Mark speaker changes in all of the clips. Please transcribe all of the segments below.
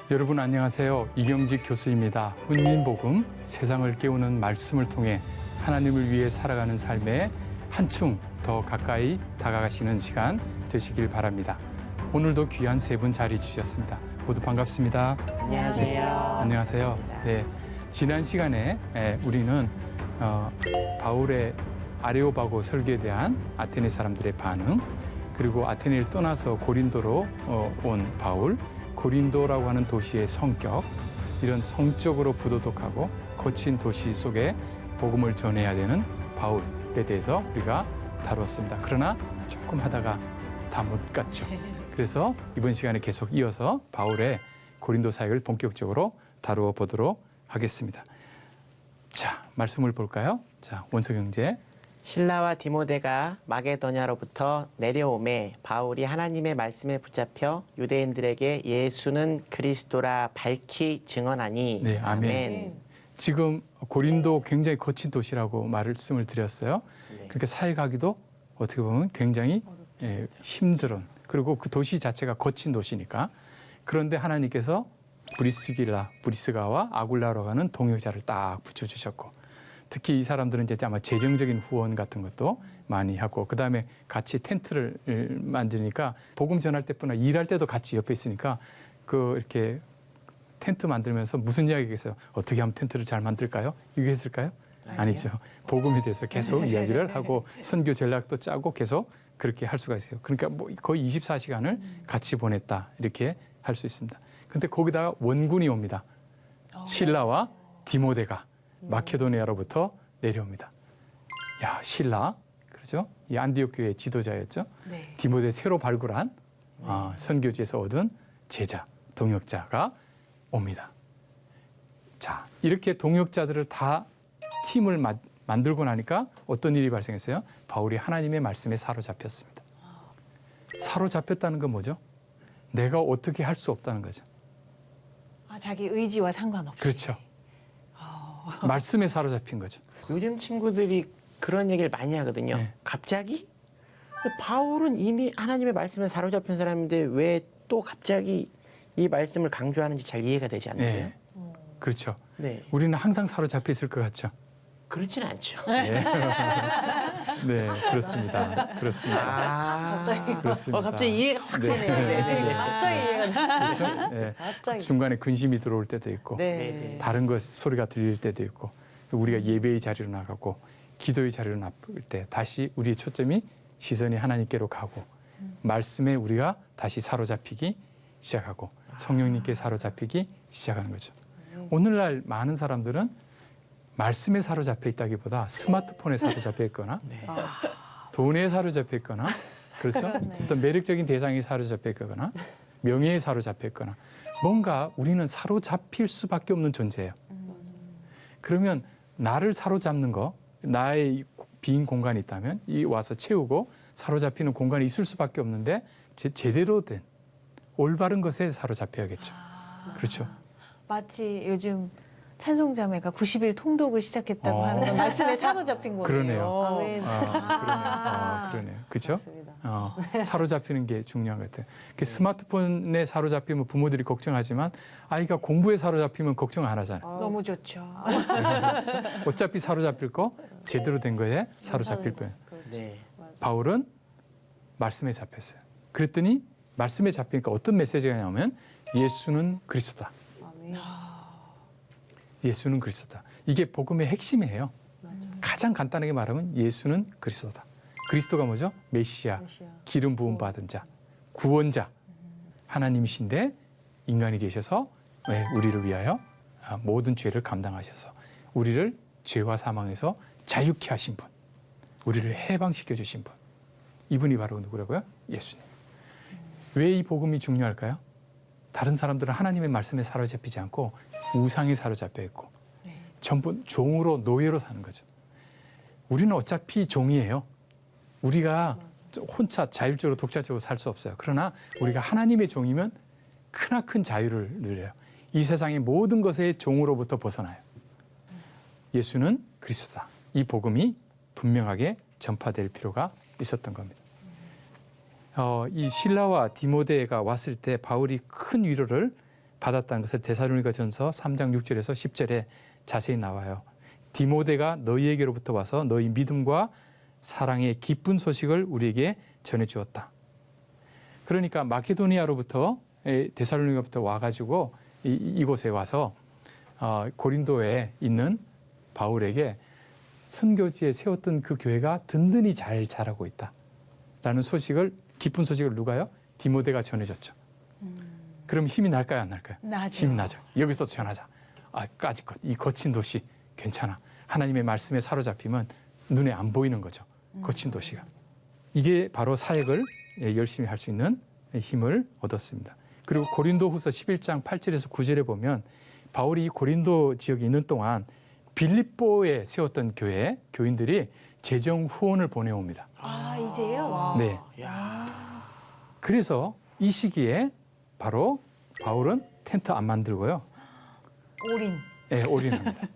Speaker 1: 여러분 안녕하세요. 이경직 교수입니다. 훈민복음, 세상을 깨우는 말씀을 통해 하나님을 위해 살아가는 삶에 한층 더 가까이 다가가시는 시간 되시길 바랍니다. 오늘도 귀한 세 분 자리 주셨습니다. 모두 반갑습니다.
Speaker 2: 안녕하세요.
Speaker 1: 안녕하세요. 네, 지난 시간에 우리는 바울의 아레오바고 설교에 대한 아테네 사람들의 반응, 그리고 아테네를 떠나서 고린도로 온 바울, 고린도라고 하는 도시의 성격, 이런 성적으로 부도덕하고 거친 도시 속에 복음을 전해야 되는 바울에 대해서 우리가 다루었습니다. 그러나 조금 하다가 다 못 갔죠. 그래서 이번 시간에 계속 이어서 바울의 고린도 사역을 본격적으로 다루어 보도록 하겠습니다. 자, 말씀을 볼까요? 자, 원석 형제.
Speaker 2: 실라와 디모데가 마게도냐로부터 내려오매 바울이 하나님의 말씀에 붙잡혀 유대인들에게 예수는 그리스도라 밝히 증언하니.
Speaker 1: 네, 아멘. 지금 고린도 굉장히 거친 도시라고 말씀을 드렸어요.
Speaker 2: 네.
Speaker 1: 그러니까 사역하기도 어떻게 보면 굉장히 힘든, 그리고 그 도시 자체가 거친 도시니까. 그런데 하나님께서 브리스가와 아굴라로 가는 동역자를 딱 붙여주셨고, 특히 이 사람들은 이제 아마 재정적인 후원 같은 것도 많이 하고, 그 다음에 같이 텐트를 만드니까 복음 전할 때뿐 아니라 일할 때도 같이 옆에 있으니까 이렇게 텐트 만들면서 무슨 이야기가 있어요? 어떻게 하면 텐트를 잘 만들까요? 이거 했을까요? 아니죠. 복음에 대해서 계속 이야기를 하고 선교 전략도 짜고 계속 그렇게 할 수가 있어요. 그러니까 뭐 거의 24시간을 같이 보냈다, 이렇게 할 수 있습니다. 근데 거기다가 원군이 옵니다. 실라와 디모데가 마케도니아로부터 내려옵니다. 야, 실라, 그렇죠? 이 안디옥 교회의 지도자였죠.
Speaker 3: 네.
Speaker 1: 디모데 새로 발굴한 선교지에서 얻은 제자, 동역자가 옵니다. 자, 이렇게 동역자들을 다 팀을 만들고 나니까 어떤 일이 발생했어요? 바울이 하나님의 말씀에 사로잡혔습니다. 사로잡혔다는 건 뭐죠? 내가 어떻게 할 수 없다는 거죠.
Speaker 3: 자기 의지와 상관없이.
Speaker 1: 그렇죠. 말씀에 사로잡힌 거죠.
Speaker 2: 요즘 친구들이 그런 얘기를 많이 하거든요.
Speaker 1: 네.
Speaker 2: 갑자기? 바울은 이미 하나님의 말씀에 사로잡힌 사람인데 왜 또 갑자기 이 말씀을 강조하는지 잘 이해가 되지 않는데요.
Speaker 1: 네. 그렇죠.
Speaker 2: 네.
Speaker 1: 우리는 항상 사로잡혀 있을 것 같죠.
Speaker 2: 그렇진 않죠.
Speaker 1: 네, 그렇습니다. 그렇습니다.
Speaker 3: 갑자기.
Speaker 1: 그렇습니다.
Speaker 2: 갑자기 이해가 확
Speaker 1: 네.
Speaker 2: 되네요. 네네네.
Speaker 3: 갑자기 이해가 나.
Speaker 1: 그렇죠? 네.
Speaker 3: 갑자기.
Speaker 1: 중간에 근심이 들어올 때도 있고,
Speaker 2: 네.
Speaker 1: 다른 것 소리가 들릴 때도 있고, 우리가 예배의 자리로 나가고 기도의 자리로 나갈 때 다시 우리의 초점이 시선이 하나님께로 가고, 말씀에 우리가 다시 사로잡히기 시작하고 성령님께 사로잡히기 시작하는 거죠. 오늘날 많은 사람들은 말씀에 사로잡혀 있다기보다 스마트폰에 사로잡혀 있거나 돈에 사로잡혀 있거나, 그렇죠? 어떤 매력적인 대상에 사로잡혀 있거나 명예에 사로잡혀 있거나, 뭔가 우리는 사로잡힐 수밖에 없는 존재예요. 그러면 나를 사로잡는 거, 나의 빈 공간이 있다면 이 와서 채우고 사로잡히는 공간이 있을 수밖에 없는데 제대로 된 올바른 것에 사로잡혀야겠죠. 그렇죠.
Speaker 3: 마치 요즘 찬송자매가 90일 통독을 시작했다고 하는 건 말씀에 사로잡힌 거예요.
Speaker 1: 그러네요.
Speaker 3: 아멘.
Speaker 1: 그러네요. 그렇죠?
Speaker 3: 맞습니다.
Speaker 1: 사로잡히는 게 중요한 것 같아요. 스마트폰에 사로잡히면 부모들이 걱정하지만 아이가 공부에 사로잡히면 걱정 안 하잖아요.
Speaker 3: 너무 좋죠.
Speaker 1: 어차피 사로잡힐 거 제대로 된 거에 사로잡힐 뿐.
Speaker 2: 네.
Speaker 1: 바울은 말씀에 잡혔어요. 그랬더니 말씀에 잡히니까 어떤 메시지가 나오면 예수는 그리스도다. 예수는 그리스도다. 이게 복음의 핵심이에요. 가장 간단하게 말하면 예수는 그리스도다. 그리스도가 뭐죠? 메시아, 기름 부음 받은 자, 구원자, 하나님이신데 인간이 되셔서 우리를 위하여 모든 죄를 감당하셔서 우리를 죄와 사망에서 자유케 하신 분, 우리를 해방시켜 주신 분, 이분이 바로 누구라고요? 예수님. 왜 이 복음이 중요할까요? 다른 사람들은 하나님의 말씀에 사로잡히지 않고 우상에 사로잡혀 있고 전부 종으로, 노예로 사는 거죠. 우리는 어차피 종이에요. 우리가 혼자 자율적으로 독자적으로 살 수 없어요. 그러나 우리가 하나님의 종이면 크나큰 자유를 누려요. 이 세상의 모든 것의 종으로부터 벗어나요. 예수는 그리스도다. 이 복음이 분명하게 전파될 필요가 있었던 겁니다. 이 실라와 디모데가 왔을 때 바울이 큰 위로를 받았다는 것을 데살로니가전서 3장 6절에서 10절에 자세히 나와요. 디모데가 너희에게로부터 와서 너희 믿음과 사랑의 기쁜 소식을 우리에게 전해주었다. 그러니까 마케도니아로부터 데살로니가부터 와가지고 이곳에 와서 고린도에 있는 바울에게 선교지에 세웠던 그 교회가 든든히 잘 자라고 있다라는 소식을, 기쁜 소식을 누가요? 디모데가 전해줬죠. 그럼 힘이 날까요, 안 날까요?
Speaker 3: 나죠.
Speaker 1: 힘이 나죠. 여기서 전하자. 까짓것 이 거친 도시 괜찮아. 하나님의 말씀에 사로잡히면 눈에 안 보이는 거죠. 거친 도시가. 이게 바로 사역을 열심히 할 수 있는 힘을 얻었습니다. 그리고 고린도후서 11장 8절에서 9절에 보면 바울이 이 고린도 지역에 있는 동안 빌립보에 세웠던 교회 교인들이 재정 후원을 보내옵니다.
Speaker 3: 이제요?
Speaker 1: 네. 그래서 이 시기에 바로 바울은 텐트 안 만들고요.
Speaker 3: 올인.
Speaker 1: 네, 올인합니다.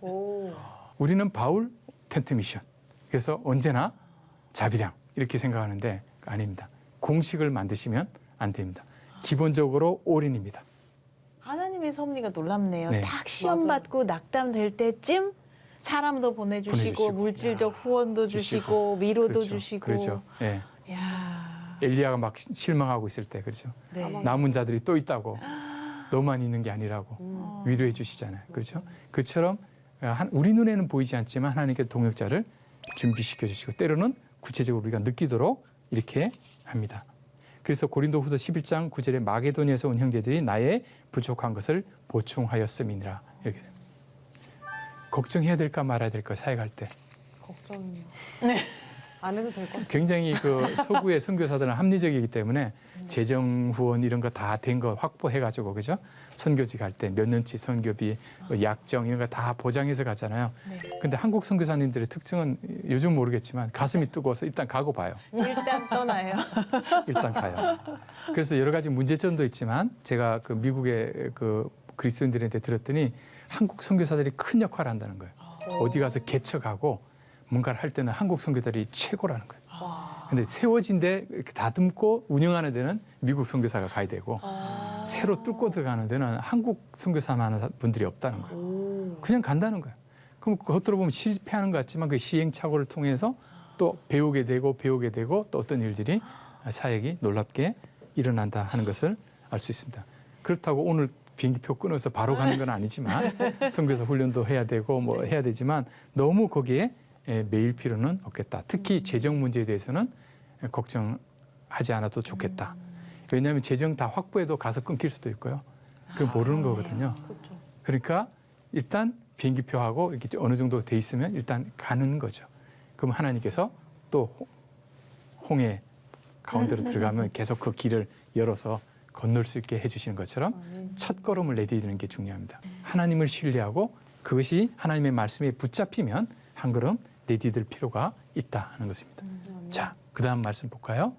Speaker 1: 우리는 바울 텐트 미션. 그래서 언제나 자비량 이렇게 생각하는데 아닙니다. 공식을 만드시면 안 됩니다. 기본적으로 올인입니다.
Speaker 3: 하나님의 섭리가 놀랍네요.
Speaker 1: 네.
Speaker 3: 딱 시험 받고 낙담될 때쯤 사람도 보내주시고 물질적 후원도 주시고 위로도
Speaker 1: 그렇죠.
Speaker 3: 주시고.
Speaker 1: 그렇죠. 예.
Speaker 3: 야.
Speaker 1: 엘리야가 막 실망하고 있을 때 그렇죠.
Speaker 3: 네.
Speaker 1: 남은 자들이 또 있다고. 너만 있는 게 아니라고 위로해 주시잖아요. 그렇죠. 그처럼 우리 눈에는 보이지 않지만 하나님께 동역자를 준비시켜 주시고 때로는 구체적으로 우리가 느끼도록 이렇게 합니다. 그래서 고린도후서 11장 9절에 마게도니아에서 온 형제들이 나의 부족한 것을 보충하였음이니라. 이렇게 됩니다. 걱정해야 될까 말아야 될까 사역할 때.
Speaker 4: 걱정이요.
Speaker 3: 네.
Speaker 4: 안 해도 될 것 같아요.
Speaker 1: 굉장히 그 서구의 선교사들은 합리적이기 때문에 재정 후원 이런 거 다 된 거 확보해가지고 그죠? 선교지 갈 때 몇 년치 선교비, 약정 이런 거 다 보장해서 가잖아요.
Speaker 3: 네.
Speaker 1: 근데 한국 선교사님들의 특징은 요즘 모르겠지만 가슴이 뜨거워서 일단 가고 봐요.
Speaker 3: 일단 떠나요.
Speaker 1: 일단 가요. 그래서 여러 가지 문제점도 있지만 제가 그 미국의 그 그리스도인들한테 들었더니 한국 선교사들이 큰 역할을 한다는 거예요. 어디 가서 개척하고 뭔가를 할 때는 한국 선교사들이 최고라는 거예요. 근데 세워진 데 이렇게 다듬고 운영하는 데는 미국 선교사가 가야 되고 새로 뚫고 들어가는 데는 한국 선교사만 하는 분들이 없다는 거예요. 그냥 간다는 거예요. 그럼 겉으로 보면 실패하는 것 같지만 그 시행착오를 통해서 또 배우게 되고 또 어떤 일들이 사역이 놀랍게 일어난다 하는 것을 알 수 있습니다. 그렇다고 오늘 비행기표 끊어서 바로 가는 건 아니지만 선교사 훈련도 해야 되고 뭐 해야 되지만 너무 거기에 매일 필요는 없겠다. 특히 재정 문제에 대해서는 걱정하지 않아도 좋겠다. 왜냐하면 재정 다 확보해도 가서 끊길 수도 있고요. 그걸 모르는 거거든요. 그러니까 일단 비행기표하고 이렇게 어느 정도 돼 있으면 일단 가는 거죠. 그럼 하나님께서 또 홍해 가운데로 들어가면 계속 그 길을 열어서 건널 수 있게 해주시는 것처럼 첫 걸음을 내디디는 게 중요합니다. 하나님을 신뢰하고 그것이 하나님의 말씀에 붙잡히면 한 걸음 내디딜 필요가 있다 하는 것입니다. 자, 그 다음 말씀 볼까요?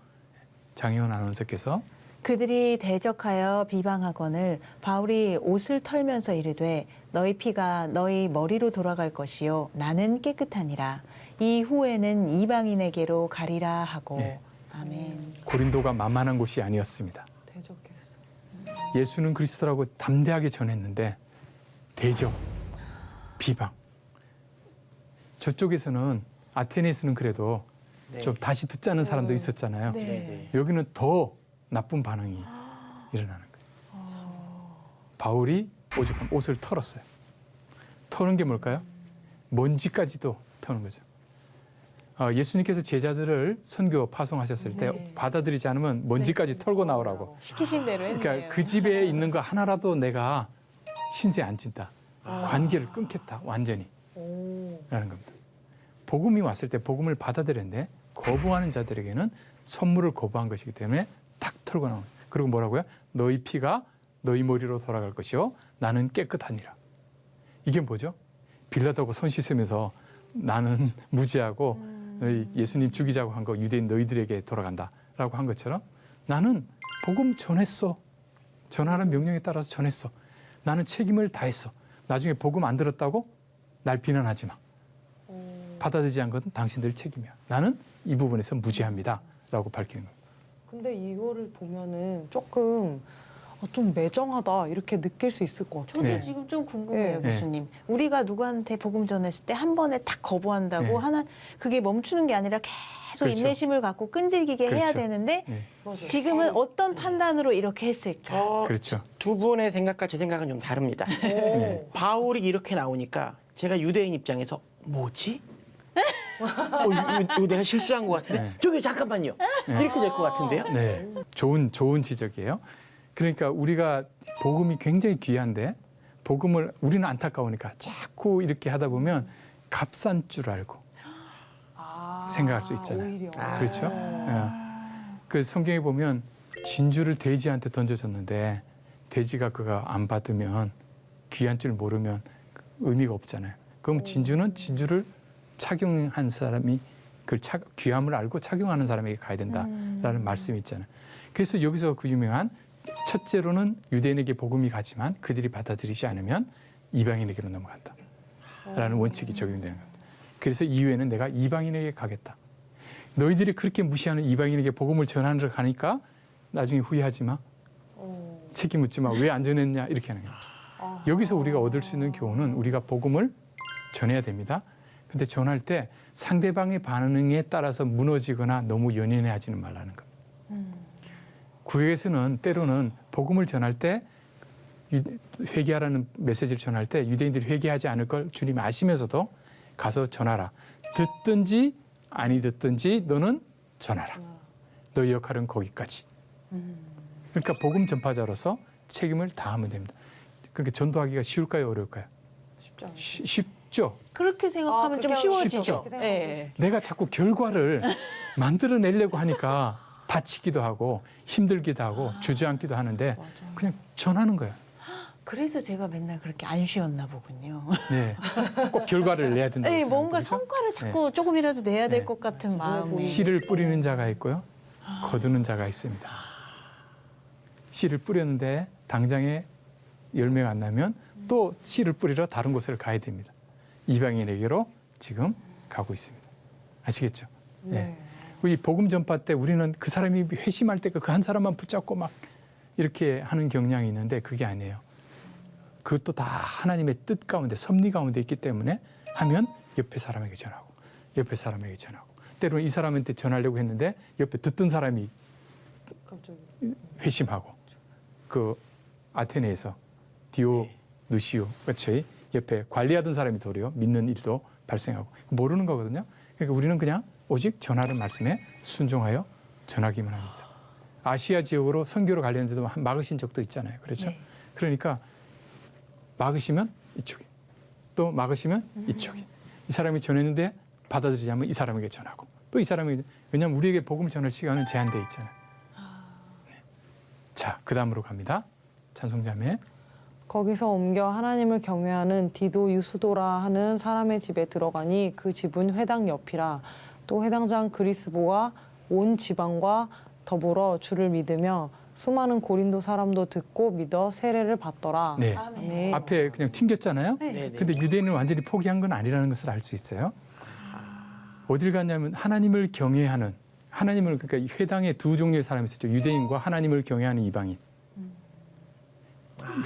Speaker 1: 장혜원 아나운서께서
Speaker 3: 그들이 대적하여 비방하거늘 바울이 옷을 털면서 이르되 너희 피가 너희 머리로 돌아갈 것이요 나는 깨끗하니라 이후에는 이방인에게로 가리라 하고
Speaker 1: 네.
Speaker 3: 아멘.
Speaker 1: 고린도가 만만한 곳이 아니었습니다.
Speaker 4: 대적했어.
Speaker 1: 예수는 그리스도라고 담대하게 전했는데 대적, 비방. 저쪽에서는 아테네에서는 그래도 좀 다시 듣자는 사람도 있었잖아요.
Speaker 3: 네.
Speaker 1: 여기는 더 나쁜 반응이 일어나는 거예요. 바울이 오죽하면 옷을 털었어요. 터는 게 뭘까요? 먼지까지도 터는 거죠. 예수님께서 제자들을 선교 파송하셨을 때
Speaker 3: 네.
Speaker 1: 받아들이지 않으면 먼지까지 털고 나오라고.
Speaker 3: 시키신 대로 했네요.
Speaker 1: 그러니까 그 집에 있는 거 하나라도 내가 신세 안 진다. 관계를 끊겠다. 완전히. 라는 겁니다. 복음이 왔을 때 복음을 받아들였는데 거부하는 자들에게는 선물을 거부한 것이기 때문에 탁 털고 나오는 거예요. 그리고 뭐라고요? 너희 피가 너희 머리로 돌아갈 것이요 나는 깨끗하니라. 이게 뭐죠? 빌라도하고 손 씻으면서 나는 무지하고 너희 예수님 죽이자고 한 거 유대인 너희들에게 돌아간다라고 한 것처럼 나는 복음 전했어. 전하는 명령에 따라서 전했어. 나는 책임을 다했어. 나중에 복음 안 들었다고 날 비난하지 마. 받아들이지 않은 것은 당신들 책임이야. 나는 이 부분에서 무지합니다. 라고 밝히는 겁니다.
Speaker 4: 근데 이거를 보면은 조금 좀 매정하다 이렇게 느낄 수 있을 것 같아요.
Speaker 3: 저도
Speaker 1: 네.
Speaker 3: 지금 좀 궁금해요,
Speaker 4: 네.
Speaker 3: 교수님. 우리가 누구한테 복음 전했을 때 한 번에 딱 거부한다고
Speaker 1: 네.
Speaker 3: 하나 그게 멈추는 게 아니라 계속
Speaker 1: 그렇죠.
Speaker 3: 인내심을 갖고 끈질기게 해야
Speaker 1: 그렇죠.
Speaker 3: 되는데
Speaker 1: 네.
Speaker 3: 지금은 어떤 판단으로 이렇게 했을까?
Speaker 1: 그렇죠.
Speaker 2: 두 분의 생각과 제 생각은 좀 다릅니다.
Speaker 1: 네.
Speaker 2: 바울이 이렇게 나오니까 제가 유대인 입장에서 뭐지? 이거 내가 실수한 것 같은데?
Speaker 1: 네.
Speaker 2: 저기 잠깐만요. 이렇게 될 것 같은데요?
Speaker 1: 네, 좋은 지적이에요. 그러니까 우리가 복음이 굉장히 귀한데 복음을 우리는 안타까우니까 자꾸 이렇게 하다 보면 값싼 줄 알고 생각할 수 있잖아요.
Speaker 4: 오히려.
Speaker 1: 그렇죠? 예. 그 성경에 보면 진주를 돼지한테 던져줬는데 돼지가 그거 안 받으면 귀한 줄 모르면 의미가 없잖아요. 그럼 진주를 착용한 사람이 그 귀함을 알고 착용하는 사람에게 가야 된다라는 말씀이 있잖아요. 그래서 여기서 그 유명한 첫째로는 유대인에게 복음이 가지만 그들이 받아들이지 않으면 이방인에게로 넘어간다라는 원칙이 적용되는 겁니다. 그래서 이후에는 내가 이방인에게 가겠다. 너희들이 그렇게 무시하는 이방인에게 복음을 전하러 가니까 나중에 후회하지 마. 책임 묻지 마. 왜 안 전했냐 이렇게 하는 거예요. 여기서 우리가 얻을 수 있는 교훈은 우리가 복음을 전해야 됩니다. 근데 전할 때 상대방의 반응에 따라서 무너지거나 너무 연연해하지는 말라는 것. 구약에서는 때로는 복음을 전할 때 회개하라는 메시지를 전할 때 유대인들이 회개하지 않을 걸 주님이 아시면서도 가서 전하라. 듣든지 아니 듣든지 너는 전하라. 너의 역할은 거기까지. 그러니까 복음 전파자로서 책임을 다하면 됩니다. 그러니까 전도하기가 쉬울까요, 어려울까요?
Speaker 4: 쉽지 않아요.
Speaker 1: 쉽죠.
Speaker 3: 그렇게 생각하면 좀
Speaker 4: 그렇게
Speaker 3: 쉬워지죠.
Speaker 4: 쉽죠.
Speaker 3: 예.
Speaker 1: 내가 자꾸 결과를 만들어내려고 하니까 다치기도 하고 힘들기도 하고 주저앉기도 하는데 그냥 전하는 거예요.
Speaker 3: 그래서 제가 맨날 그렇게 안 쉬었나 보군요.
Speaker 1: 네, 꼭 결과를 내야 된다고
Speaker 3: 네,
Speaker 1: 생각하죠.
Speaker 3: 뭔가 성과를 자꾸 조금이라도 내야 될 것 같은 마음이.
Speaker 1: 씨를 뿌리는 자가 있고요, 거두는 자가 있습니다. 씨를 뿌렸는데 당장에 열매가 안 나면 또 씨를 뿌리러 다른 곳을 가야 됩니다. 이방인에게로 지금 가고 있습니다. 아시겠죠?
Speaker 4: 네.
Speaker 1: 이 복음 전파 때 우리는 그 사람이 회심할 때 그 한 사람만 붙잡고 막 이렇게 하는 경향이 있는데 그게 아니에요. 그것도 다 하나님의 뜻 가운데 섭리 가운데 있기 때문에 하면 옆에 사람에게 전하고 옆에 사람에게 전하고 때로는 이 사람한테 전하려고 했는데 옆에 듣던 사람이
Speaker 4: 갑자기.
Speaker 1: 회심하고 그 아테네에서 디오누시오 같이 옆에 관리하던 사람이 도리어 믿는 일도 발생하고 모르는 거거든요. 그러니까 우리는 그냥 오직 전하는 말씀에 순종하여 전하기만 합니다. 아시아 지역으로 선교로 가려는데도 막으신 적도 있잖아요. 그렇죠?
Speaker 3: 네.
Speaker 1: 그러니까 막으시면 이쪽에 또 막으시면 이쪽에 이 사람이 전했는데 받아들이지 않으면 이 사람에게 전하고 또 이 사람에게 왜냐하면 우리에게 복음 전할 시간은 제한되어 있잖아요. 네. 자, 그 다음으로 갑니다. 찬송자매.
Speaker 4: 거기서 옮겨 하나님을 경외하는 디도 유스도라 하는 사람의 집에 들어가니 그 집은 회당 옆이라. 또 회당장 그리스보가 온 지방과 더불어 주를 믿으며 수많은 고린도 사람도 듣고 믿어 세례를 받더라.
Speaker 1: 네.
Speaker 3: 아멘.
Speaker 4: 네.
Speaker 1: 앞에 그냥 튕겼잖아요.
Speaker 3: 네.
Speaker 2: 네, 네.
Speaker 1: 근데 유대인은 완전히 포기한 건 아니라는 것을 알 수 있어요. 어딜 갔냐면 하나님을 경외하는 하나님을 그러니까 이 회당에 두 종류의 사람이 있었죠. 유대인과 하나님을 경외하는 이방인.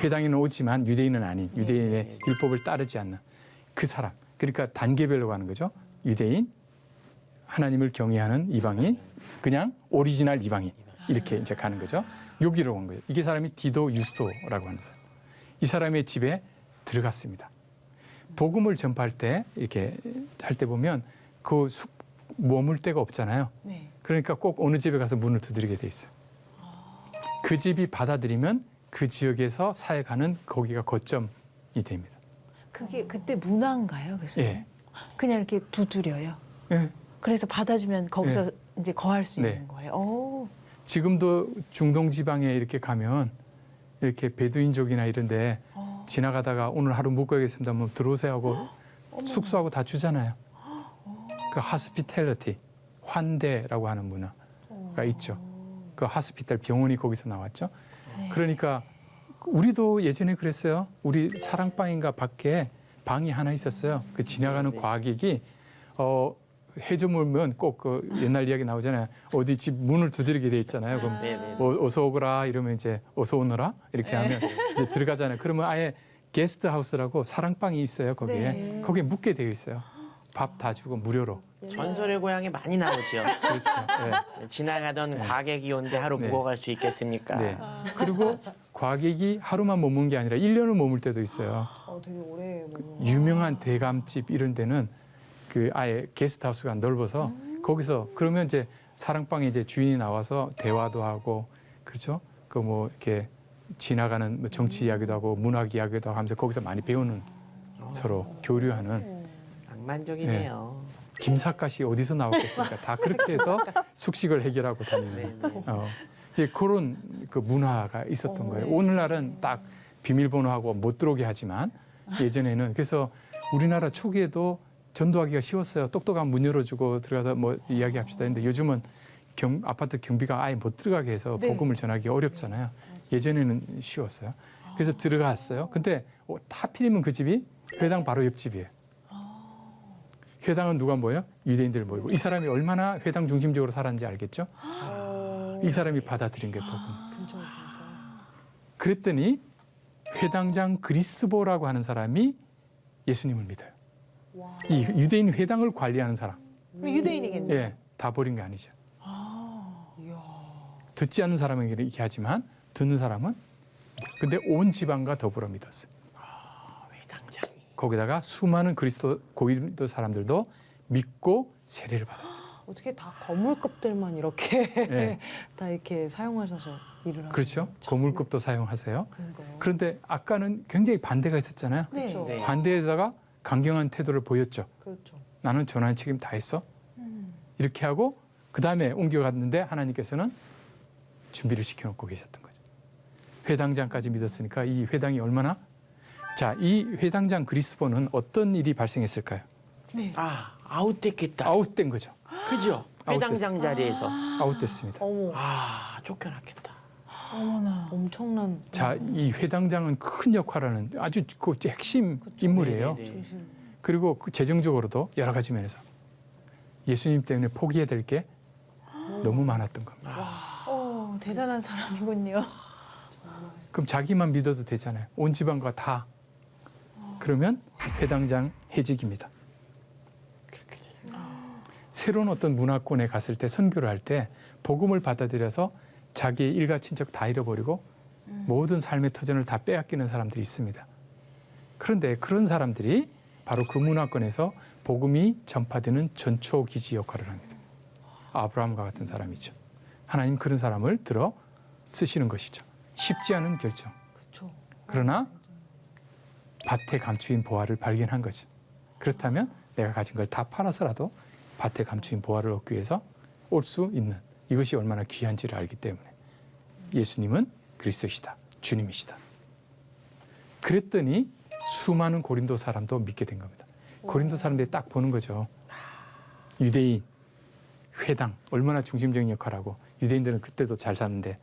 Speaker 1: 회당에는 오지만 유대인은 아닌 유대인의 율법을 따르지 않는 그 사람. 그러니까 단계별로 가는 거죠. 유대인, 하나님을 경외하는 이방인, 그냥 오리지널 이방인 이렇게 이제 가는 거죠. 여기로 온 거예요. 이게 사람이 디도 유스도라고 하는 사람. 이 사람의 집에 들어갔습니다. 복음을 전파할 때 이렇게 할 때 보면 그 머물 데가 없잖아요.
Speaker 3: 네.
Speaker 1: 그러니까 꼭 어느 집에 가서 문을 두드리게 돼 있어요. 그 집이 받아들이면 그 지역에서 사역하는 거기가 거점이 됩니다.
Speaker 3: 그게 그때 문화인가요, 교수님?
Speaker 1: 예.
Speaker 3: 그냥 이렇게 두드려요.
Speaker 1: 예.
Speaker 3: 그래서 받아주면 거기서 이제 거할 수
Speaker 1: 네.
Speaker 3: 있는 거예요. 오.
Speaker 1: 지금도 중동 지방에 이렇게 가면 이렇게 베두인족이나 이런데 지나가다가 오늘 하루 못 가겠습니다. 뭐 들어오세요 하고 숙소하고 다 주잖아요. 그 하스피텔리티, 환대라고 하는 문화가 있죠. 그 하스피탈 병원이 거기서 나왔죠.
Speaker 3: 네.
Speaker 1: 그러니까 우리도 예전에 그랬어요. 우리 사랑방인가 밖에 방이 하나 있었어요. 그 지나가는 과객이 해저물면 꼭 그 옛날 이야기 나오잖아요. 어디 집 문을 두드리게 돼 있잖아요. 그럼
Speaker 2: 네네.
Speaker 1: 어서 오거라 이러면 이제 어서 오너라 이렇게 하면 이제 들어가잖아요. 그러면 아예 게스트 하우스라고 사랑방이 있어요. 거기에
Speaker 3: 네.
Speaker 1: 거기에 묵게 되어 있어요. 밥 다 주고 무료로.
Speaker 2: 전설의 고향에 많이 나오죠.
Speaker 1: 그렇죠.
Speaker 2: 지나가던 과객이 온데 하루
Speaker 1: 네.
Speaker 2: 묵어갈 수 있겠습니까?
Speaker 1: 네. 그리고 과객이 하루만 머문 게 아니라 1년을 머물 때도 있어요.
Speaker 4: 되게 오래 뭐.
Speaker 1: 유명한 대감집 이런 데는 그 아예 게스트하우스가 넓어서 거기서 그러면 이제 사랑방에 이제 주인이 나와서 대화도 하고 그렇죠. 그 뭐 이렇게 지나가는 뭐 정치 이야기도 하고 문학 이야기도 하면서 거기서 많이 배우는 서로 교류하는
Speaker 2: 낭만적이네요.
Speaker 1: 김삿갓이 어디서 나왔겠습니까? 다 그렇게 해서 숙식을 해결하고 다니는
Speaker 2: 네네.
Speaker 1: 예, 그런 그 문화가 있었던 거예요. 오늘날은 딱 비밀번호하고 못 들어오게 하지만 예전에는 그래서 우리나라 초기에도 전도하기가 쉬웠어요. 똑똑한 문 열어주고 들어가서 뭐 이야기합시다 했는데 요즘은 아파트 경비가 아예 못 들어가게 해서
Speaker 3: 네.
Speaker 1: 복음을 전하기 어렵잖아요. 예전에는 쉬웠어요. 그래서 들어갔어요. 근데 하필이면 그 집이 회당 바로 옆집이에요. 회당은 누가 모여요? 유대인들 모이고 이 사람이 얼마나 회당 중심적으로 살았는지 알겠죠? 이 사람이 받아들인 게 복음. 그랬더니 회당장 그리스보라고 하는 사람이 예수님을 믿어요. 이 유대인 회당을 관리하는 사람.
Speaker 3: 유대인이겠네요.
Speaker 1: 예, 다 버린 게 아니죠. 듣지 않는 사람에게 이렇게 하지만 듣는 사람은 근데 온 지방과 더불어 믿었어요.
Speaker 2: 회당장이.
Speaker 1: 거기다가 수많은 고린도 사람들도 믿고 세례를 받았어요.
Speaker 4: 어떻게 다 거물급들만 이렇게
Speaker 1: 예,
Speaker 4: 다 이렇게 사용하셔서 일을 하는
Speaker 1: 그렇죠. 고물급도 사용하세요.
Speaker 4: 그런가요?
Speaker 1: 그런데 아까는 굉장히 반대가 있었잖아요.
Speaker 3: 네.
Speaker 4: 그렇죠.
Speaker 2: 네.
Speaker 1: 반대에다가 강경한 태도를 보였죠.
Speaker 4: 그렇죠.
Speaker 1: 나는 전환 책임 다 했어. 이렇게 하고 그 다음에 옮겨갔는데 하나님께서는 준비를 시켜놓고 계셨던 거죠. 회당장까지 믿었으니까 이 회당이 얼마나 자, 이 회당장 그리스보는 어떤 일이 발생했을까요?
Speaker 2: 아웃됐겠다.
Speaker 1: 아웃된 거죠.
Speaker 2: 그죠?
Speaker 1: 아웃됐어.
Speaker 2: 회당장 자리에서.
Speaker 1: 아웃됐습니다.
Speaker 4: 어머,
Speaker 2: 쫓겨났겠다.
Speaker 3: 어머나.
Speaker 4: 엄청난.
Speaker 1: 자, 이 회당장은 큰 역할을 하는 아주 그 핵심 인물이에요.
Speaker 2: 네네네.
Speaker 1: 그리고 그 재정적으로도 여러 가지 면에서 예수님 때문에 포기해야 될 게 너무 많았던 겁니다.
Speaker 3: 대단한 사람이군요.
Speaker 1: 그럼 자기만 믿어도 되잖아요. 온 지방과 다. 그러면 회당장 해직입니다. 새로운 어떤 문화권에 갔을 때 선교를 할 때 복음을 받아들여서 자기의 일가 친척 다 잃어버리고 모든 삶의 터전을 다 빼앗기는 사람들이 있습니다. 그런데 그런 사람들이 바로 그 문화권에서 복음이 전파되는 전초기지 역할을 합니다. 아브라함과 같은 사람이죠. 하나님 그런 사람을 들어 쓰시는 것이죠. 쉽지 않은 결정.
Speaker 4: 그렇죠.
Speaker 1: 그러나 밭에 감추인 보화를 발견한 거죠. 그렇다면 내가 가진 걸 다 팔아서라도 밭에 감추인 보화를 얻기 위해서 올 수 있는 이것이 얼마나 귀한지를 알기 때문에 예수님은 그리스도시다. 주님이시다. 그랬더니 수많은 고린도 사람도 믿게 된 겁니다. 고린도 사람들이 딱 보는 거죠. 유대인, 회당 얼마나 중심적인 역할하고 유대인들은 그때도 잘 사는데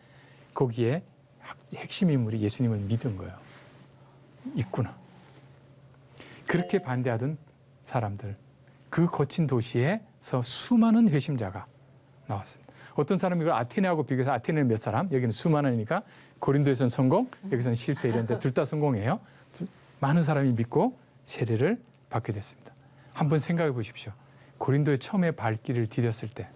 Speaker 1: 거기에 핵심 인물이 예수님을 믿은 거예요. 있구나. 그렇게 반대하던 사람들, 그 거친 도시에서 수많은 회심자가 나왔습니다. 어떤 사람이 이걸 아테네하고 비교해서 아테네는 몇 사람? 여기는 수많으니까 고린도에서는 성공, 여기서는 실패 이런데 둘 다 성공해요. 많은 사람이 믿고 세례를 받게 됐습니다. 한번 생각해 보십시오. 고린도에 처음에 발길을 디뎠을 때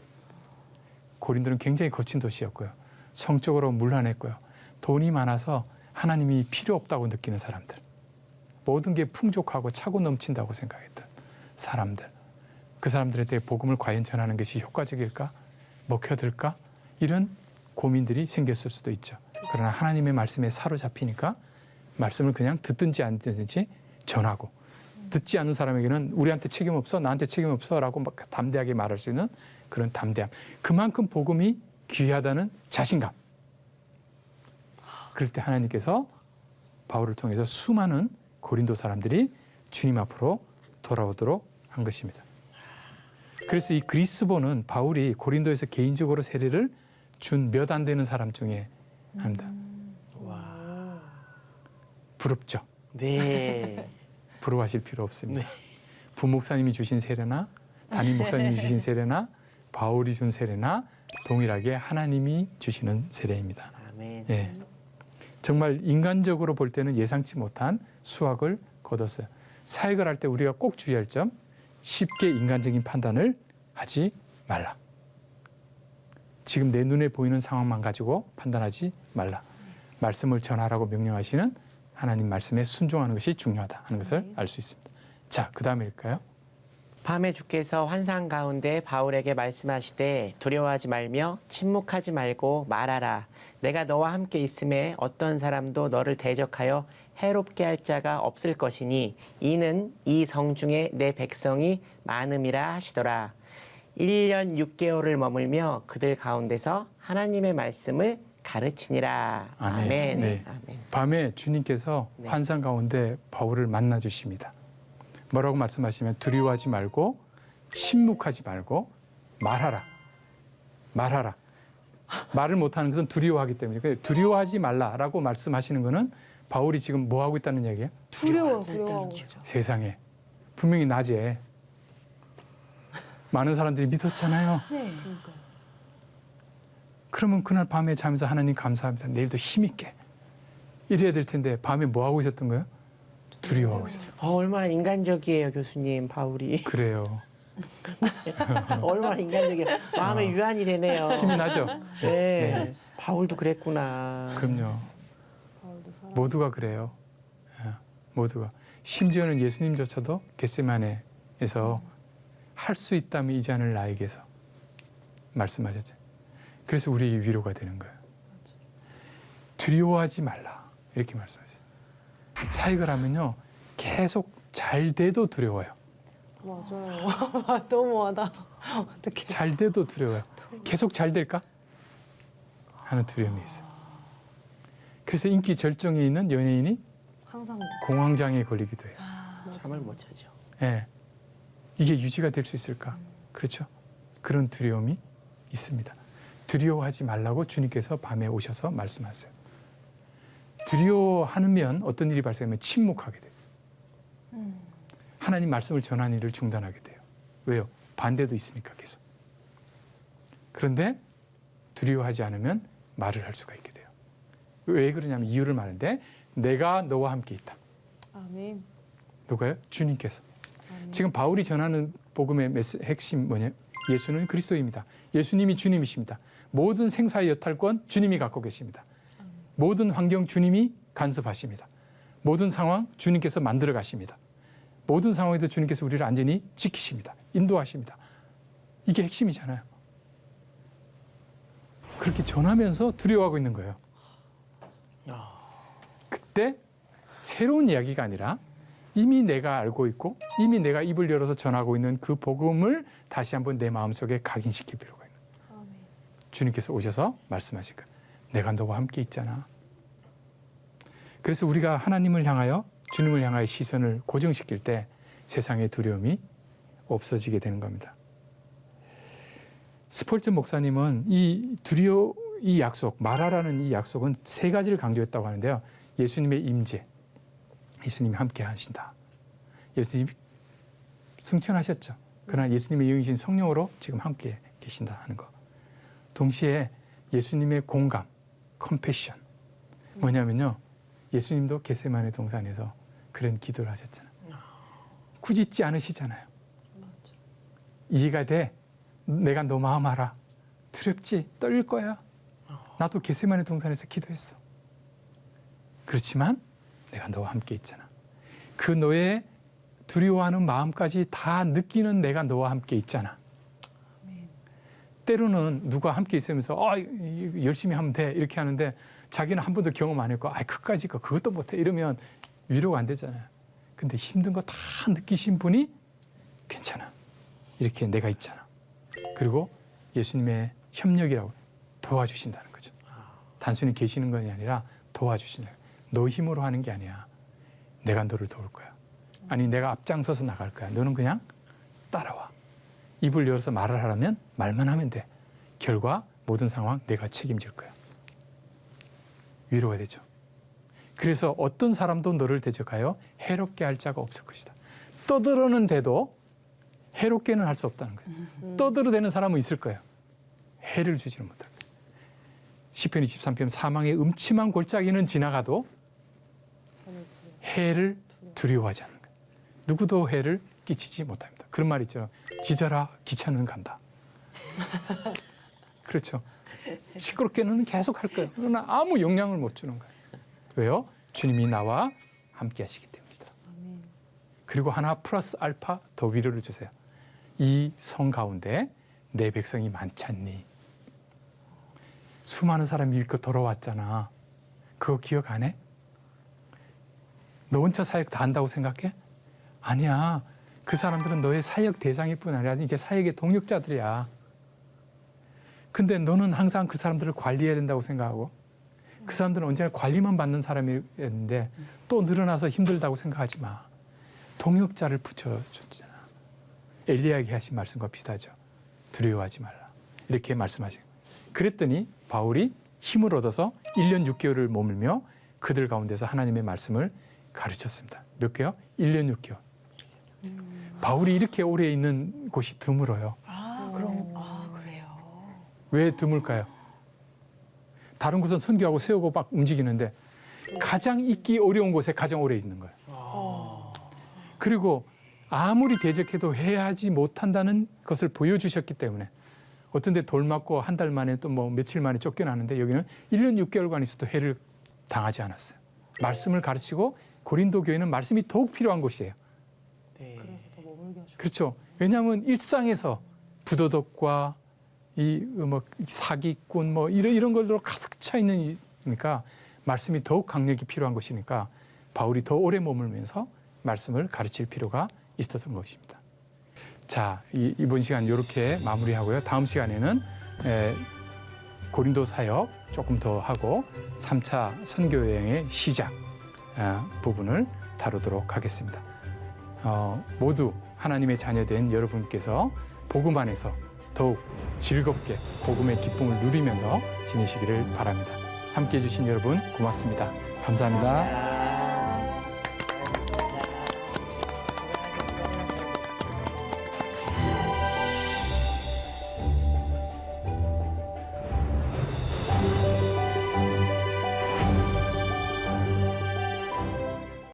Speaker 1: 고린도는 굉장히 거친 도시였고요. 성적으로 문란했고요. 돈이 많아서 하나님이 필요 없다고 느끼는 사람들. 모든 게 풍족하고 차고 넘친다고 생각했던 사람들. 그 사람들한테 복음을 과연 전하는 것이 효과적일까? 먹혀들까? 이런 고민들이 생겼을 수도 있죠. 그러나 하나님의 말씀에 사로잡히니까 말씀을 그냥 듣든지 안 듣든지 전하고 듣지 않는 사람에게는 우리한테 책임 없어, 나한테 책임 없어라고 막 담대하게 말할 수 있는 그런 담대함. 그만큼 복음이 귀하다는 자신감. 그럴 때 하나님께서 바울을 통해서 수많은 고린도 사람들이 주님 앞으로 돌아오도록 한 것입니다. 그래서 이 그리스보는 바울이 고린도에서 개인적으로 세례를 준 몇 안 되는 사람 중에 합니다.
Speaker 2: 와.
Speaker 1: 부럽죠?
Speaker 2: 네.
Speaker 1: 부러워하실 필요 없습니다.
Speaker 2: 네.
Speaker 1: 부목사님이 주신 세례나 담임 목사님이 주신 세례나 바울이 준 세례나 동일하게 하나님이 주시는 세례입니다.
Speaker 2: 아멘.
Speaker 1: 예. 정말 인간적으로 볼 때는 예상치 못한 수확을 거뒀어요. 사역을 할 때 우리가 꼭 주의할 점, 쉽게 인간적인 판단을 하지 말라. 지금 내 눈에 보이는 상황만 가지고 판단하지 말라. 말씀을 전하라고 명령하시는 하나님 말씀에 순종하는 것이 중요하다 하는 것을 알 수 있습니다. 자, 그 다음일까요?
Speaker 2: 밤에 주께서 환상 가운데 바울에게 말씀하시되 두려워하지 말며 침묵하지 말고 말하라. 내가 너와 함께 있음에 어떤 사람도 너를 대적하여 해롭게 할 자가 없을 것이니 이는 이 성중에 내 백성이 많음이라 하시더라. 1년 6개월을 머물며 그들 가운데서 하나님의 말씀을 가르치니라.
Speaker 1: 아멘.
Speaker 2: 아멘.
Speaker 1: 네.
Speaker 2: 아멘.
Speaker 1: 밤에 주님께서
Speaker 2: 네.
Speaker 1: 환상 가운데 바울을 만나 주십니다. 뭐라고 말씀하시면 두려워하지 말고 침묵하지 말고 말하라. 말하라. 말을 못하는 것은 두려워하기 때문에 두려워하지 말라라고 말씀하시는 것은 바울이 지금 뭐 하고 있다는 얘기예요?
Speaker 4: 두려워.
Speaker 1: 세상에 분명히 낮에 많은 사람들이 믿었잖아요.
Speaker 3: 네.
Speaker 1: 그러면 그날 밤에 자면서 하나님 감사합니다. 내일도 힘있게 이래야 될 텐데 밤에 뭐 하고 있었던 거예요? 두려워하고 있었어요.
Speaker 2: 얼마나 인간적이에요, 교수님, 바울이.
Speaker 1: 그래요.
Speaker 2: 얼마나 인간적이에요. 마음에 유한이 되네요.
Speaker 1: 힘이 나죠?
Speaker 2: 네. 바울도 그랬구나.
Speaker 1: 그럼요. 모두가 그래요. 예, 모두가. 심지어는 예수님조차도 겟세마네에서 할 수 있다면 이 잔을 나에게서 말씀하셨죠. 그래서 우리에게 위로가 되는 거예요. 두려워하지 말라. 이렇게 말씀하셨어요. 사역을 하면요. 계속 잘 돼도 두려워요.
Speaker 4: 맞아요. 너무하다. 어떡해.
Speaker 1: 잘 돼도 두려워요. 계속 잘 될까? 하는 두려움이 있어요. 그래서 인기 절정에 있는 연예인이
Speaker 4: 항상
Speaker 1: 공황장애에 걸리기도 해요.
Speaker 2: 잠을 못 자죠.
Speaker 1: 예. 이게 유지가 될 수 있을까? 그렇죠? 그런 두려움이 있습니다. 두려워하지 말라고 주님께서 밤에 오셔서 말씀하세요. 두려워하면 어떤 일이 발생하면 침묵하게 돼요. 하나님 말씀을 전하는 일을 중단하게 돼요. 왜요? 반대도 있으니까 계속. 그런데 두려워하지 않으면 말을 할 수가 있게 돼요. 왜 그러냐면 이유를 말하는데 내가 너와 함께 있다.
Speaker 4: 아멘.
Speaker 1: 누가요? 주님께서.
Speaker 4: 아멘.
Speaker 1: 지금 바울이 전하는 복음의 핵심 뭐냐? 예수는 그리스도입니다. 예수님이 주님이십니다. 모든 생사의 여탈권 주님이 갖고 계십니다. 모든 환경 주님이 간섭하십니다. 모든 상황 주님께서 만들어 가십니다. 모든 상황에도 주님께서 우리를 안전히 지키십니다. 인도하십니다. 이게 핵심이잖아요. 그렇게 전하면서 두려워하고 있는 거예요. 그때 새로운 이야기가 아니라 이미 내가 알고 있고 이미 내가 입을 열어서 전하고 있는 그 복음을 다시 한번 내 마음속에 각인시킬 필요가 있는 거예요. 주님께서 오셔서 말씀하실 거예요. 내가 너와 함께 있잖아. 그래서 우리가 하나님을 향하여 주님을 향하여 시선을 고정시킬 때 세상의 두려움이 없어지게 되는 겁니다. 스폴전 목사님은 이 약속, 말하라는 이 약속은 세 가지를 강조했다고 하는데요. 예수님의 임재, 예수님이 함께 하신다. 예수님이 승천하셨죠. 그러나 예수님의 영이신 성령으로 지금 함께 계신다 하는 거. 동시에 예수님의 공감, 컴패션. 뭐냐면요. 예수님도 겟세마네 동산에서 그런 기도를 하셨잖아요. 꾸짖지 않으시잖아요. 이해가 돼. 내가 너 마음 알아. 두렵지? 떨릴 거야. 나도 겟세마네 동산에서 기도했어. 그렇지만 내가 너와 함께 있잖아. 그 너의 두려워하는 마음까지 다 느끼는 내가 너와 함께 있잖아. 때로는 누가 함께 있으면서 열심히 하면 돼 이렇게 하는데 자기는 한 번도 경험 안 했고 그까짓 거 그것도 못해 이러면 위로가 안 되잖아요. 근데 힘든 거 다 느끼신 분이 괜찮아. 이렇게 내가 있잖아. 그리고 예수님의 협력이라고 도와주신다는 거죠. 단순히 계시는 것이 아니라 도와주신다. 너 힘으로 하는 게 아니야. 내가 너를 도울 거야. 아니 내가 앞장서서 나갈 거야. 너는 그냥 따라와. 입을 열어서 말을 하라면 말만 하면 돼. 결과 모든 상황 내가 책임질 거야. 위로가 되죠. 그래서 어떤 사람도 너를 대적하여 해롭게 할 자가 없을 것이다. 떠들었는데도 해롭게는 할 수 없다는 거예요. 떠들어대는 사람은 있을 거예요. 해를 주지는 못할 거예요. 시편 23편 사망의 음침한 골짜기는 지나가도 해를 두려워하지 않는 거예요. 누구도 해를 끼치지 못합니다. 그런 말 있죠. 지져라 기차는 간다. 그렇죠. 시끄럽게는 계속 할 거예요. 그러나 아무 영향을 못 주는 거예요. 왜요? 주님이 나와 함께 하시기 때문이다. 그리고 하나 플러스 알파 더 위로를 주세요. 이 성 가운데 내 백성이 많지 않니? 수많은 사람이 잃고 돌아왔잖아. 그거 기억 안 해? 너 혼자 사역 다 한다고 생각해? 아니야. 그 사람들은 너의 사역 대상일 뿐 아니라 이제 사역의 동력자들이야. 근데 너는 항상 그 사람들을 관리해야 된다고 생각하고 그 사람들은 언제나 관리만 받는 사람이었는데 또 늘어나서 힘들다고 생각하지 마. 동역자를 붙여줬잖아. 엘리야에게 하신 말씀과 비슷하죠. 두려워하지 말라. 이렇게 말씀하신 거예요. 그랬더니 바울이 힘을 얻어서 1년 6개월을 머물며 그들 가운데서 하나님의 말씀을 가르쳤습니다. 몇 개요? 1년 6개월. 바울이 이렇게 오래 있는 곳이 드물어요.
Speaker 3: 그래요.
Speaker 1: 왜 드물까요? 다른 곳은 선교하고 세우고 막 움직이는데 가장 있기 어려운 곳에 가장 오래 있는 거예요. 그리고 아무리 대적해도 해하지 못한다는 것을 보여주셨기 때문에 어떤 데 돌 맞고 한 달 만에 또 뭐 며칠 만에 쫓겨나는데 여기는 1년 6개월간 있어도 해를 당하지 않았어요. 말씀을 가르치고 고린도 교회는 말씀이 더욱 필요한 곳이에요.
Speaker 2: 네.
Speaker 1: 그렇죠. 왜냐하면 일상에서 부도덕과 사기꾼 이런 걸로 가득 차 있으니까 말씀이 더욱 강력히 필요한 것이니까 바울이 더 오래 머물면서 말씀을 가르칠 필요가 있었던 것입니다. 자, 이번 시간 이렇게 마무리하고요. 다음 시간에는 고린도 사역 조금 더 하고 3차 선교 여행의 시작 부분을 다루도록 하겠습니다. 모두 하나님의 자녀된 여러분께서 복음 안에서 더욱 즐겁게 복음의 기쁨을 누리면서 지내시기를 바랍니다. 함께해 주신 여러분 고맙습니다. 감사합니다.